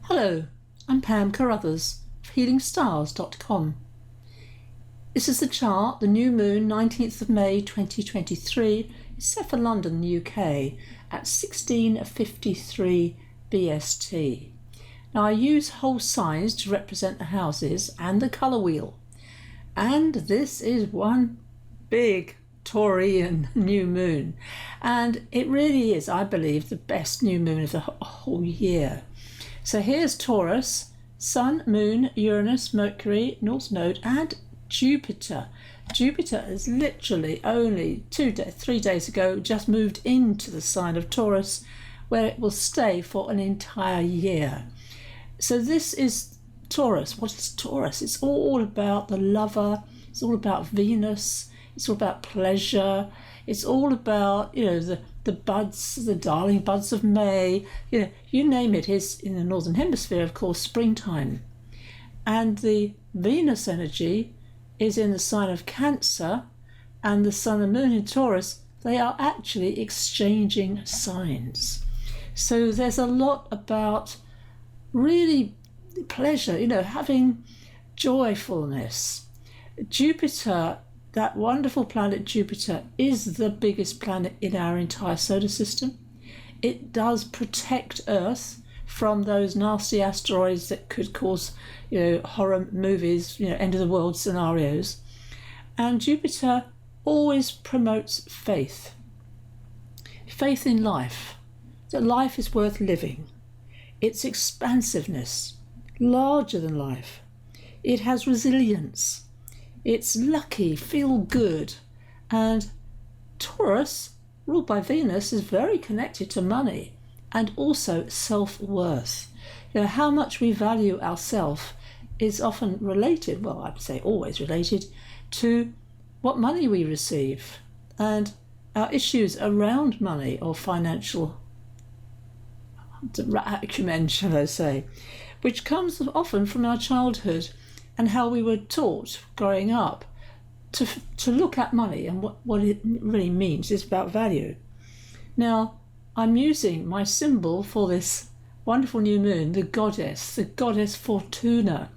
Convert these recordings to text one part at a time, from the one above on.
Hello, I'm Pam Carruthers of healingstars.com. This is the chart. The new moon, 19th of May 2023, is set for London, UK at 16:53 BST. Now I use whole signs to represent the houses and the colour wheel. And this is one big Taurian new moon. And it really is, I believe, the best new moon of the whole year. So here's Taurus, Sun, Moon, Uranus, Mercury, North Node, and Jupiter. Jupiter has literally only 3 days ago just moved into the sign of Taurus, where it will stay for an entire year. So this is Taurus. What is Taurus? It's all about the lover. It's all about Venus. It's all about pleasure. It's all about, the buds, the darling buds of May. You name it. Is in the Northern Hemisphere, of course, springtime. And the Venus energy is in the sign of Cancer, and the Sun and Moon in Taurus, they are actually exchanging signs. So there's a lot about really pleasure, having joyfulness. Jupiter, that wonderful planet Jupiter, is the biggest planet in our entire solar system. It does protect Earth from those nasty asteroids that could cause, horror movies, end of the world scenarios. And Jupiter always promotes faith. Faith in life, that life is worth living. Its expansiveness, larger than life. It has resilience. It's lucky, feel good. And Taurus, ruled by Venus, is very connected to money and also self-worth. How much we value ourselves is often related, well, I'd say always related, to what money we receive and our issues around money or financial acumen, shall I say, which comes often from our childhood and how we were taught growing up to look at money and what it really means is about value. Now, I'm using my symbol for this wonderful new moon, the goddess Fortuna.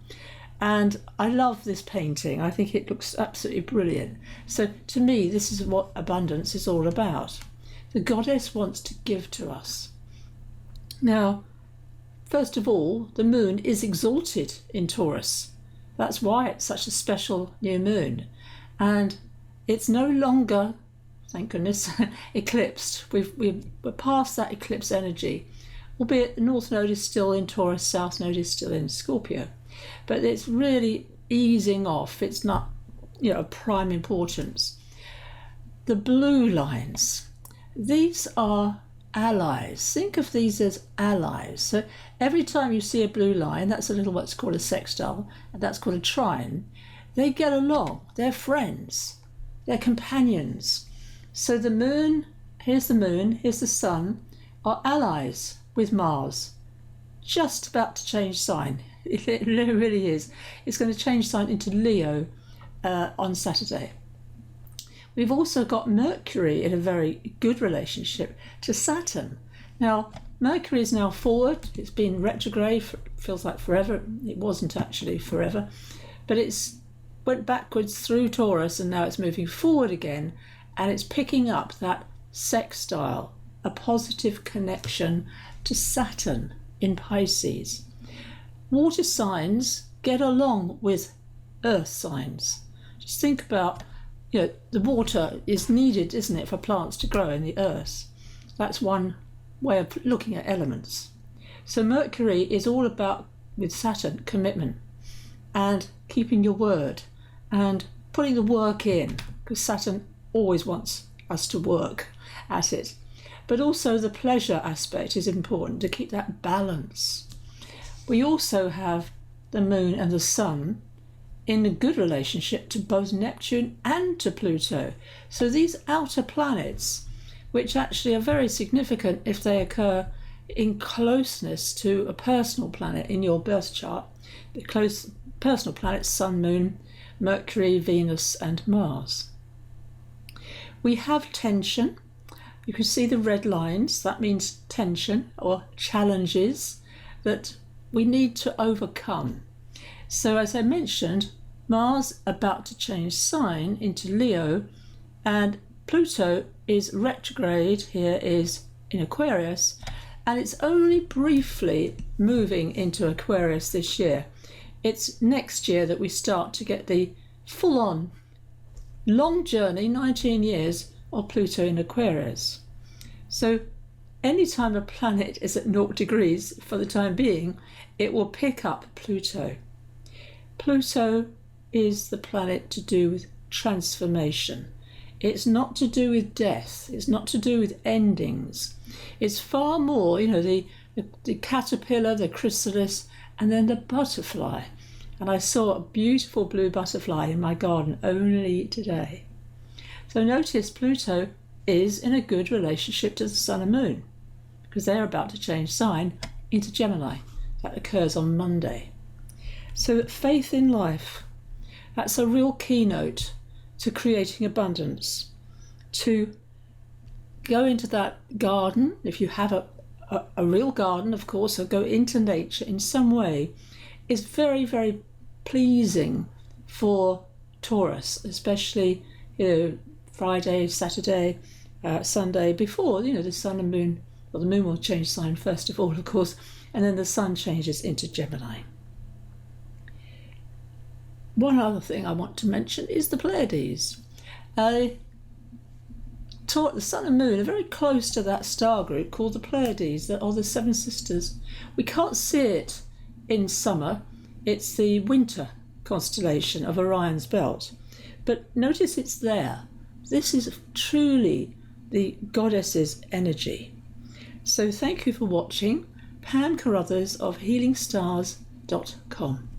And I love this painting. I think it looks absolutely brilliant. So to me, this is what abundance is all about. The goddess wants to give to us. Now, first of all, the moon is exalted in Taurus. That's why it's such a special new moon. And it's no longer, thank goodness, eclipsed. We're past that eclipse energy, albeit the North Node is still in Taurus, South Node is still in Scorpio. But it's really easing off. It's not, of prime importance. The blue lines, these are allies. Think of these as allies. So every time you see a blue line, that's a little what's called a sextile, and that's called a trine. They get along. They're friends. They're companions. So the moon, here's the sun, are allies with Mars. Just about to change sign. It really is. It's going to change sign into Leo on Saturday. We've also got Mercury in a very good relationship to Saturn. Now, Mercury is now forward. It's been retrograde, feels like forever. It wasn't actually forever. But it's went backwards through Taurus and now it's moving forward again. And it's picking up that sextile, a positive connection to Saturn in Pisces. Water signs get along with earth signs. Just think about, the water is needed, isn't it, for plants to grow in the earth. That's one way of looking at elements. So Mercury is all about, with Saturn, commitment and keeping your word and putting the work in, because Saturn always wants us to work at it. But also the pleasure aspect is important, to keep that balance. We also have the moon and the sun in a good relationship to both Neptune and to Pluto. So these outer planets, which actually are very significant if they occur in closeness to a personal planet in your birth chart, the close personal planets, Sun, Moon, Mercury, Venus and Mars. We have tension. You can see the red lines. That means tension or challenges that we need to overcome. So as I mentioned, Mars about to change sign into Leo, and Pluto is retrograde, here is in Aquarius, and it's only briefly moving into Aquarius this year. It's next year that we start to get the full-on long journey, 19 years, of Pluto in Aquarius. So anytime a planet is at 0 degrees for the time being, it will pick up Pluto. Pluto is the planet to do with transformation. It's not to do with death. It's not to do with endings. It's far more, the caterpillar, the chrysalis, and then the butterfly. And I saw a beautiful blue butterfly in my garden only today. So notice Pluto is in a good relationship to the Sun and Moon, because they're about to change sign into Gemini. That occurs on Monday. So faith in life, that's a real keynote to creating abundance. To go into that garden, if you have a real garden, of course, or go into nature in some way, is very, very pleasing for Taurus, especially Friday, Saturday, Sunday, before the Sun and Moon. Well, the Moon will change sign first of all, of course, and then the Sun changes into Gemini. One other thing I want to mention is the Pleiades. The Sun and Moon are very close to that star group called the Pleiades, or the Seven Sisters. We can't see it in summer. It's the winter constellation of Orion's belt. But notice it's there. This is truly the goddess's energy. So thank you for watching. Pam Carruthers of healingstars.com.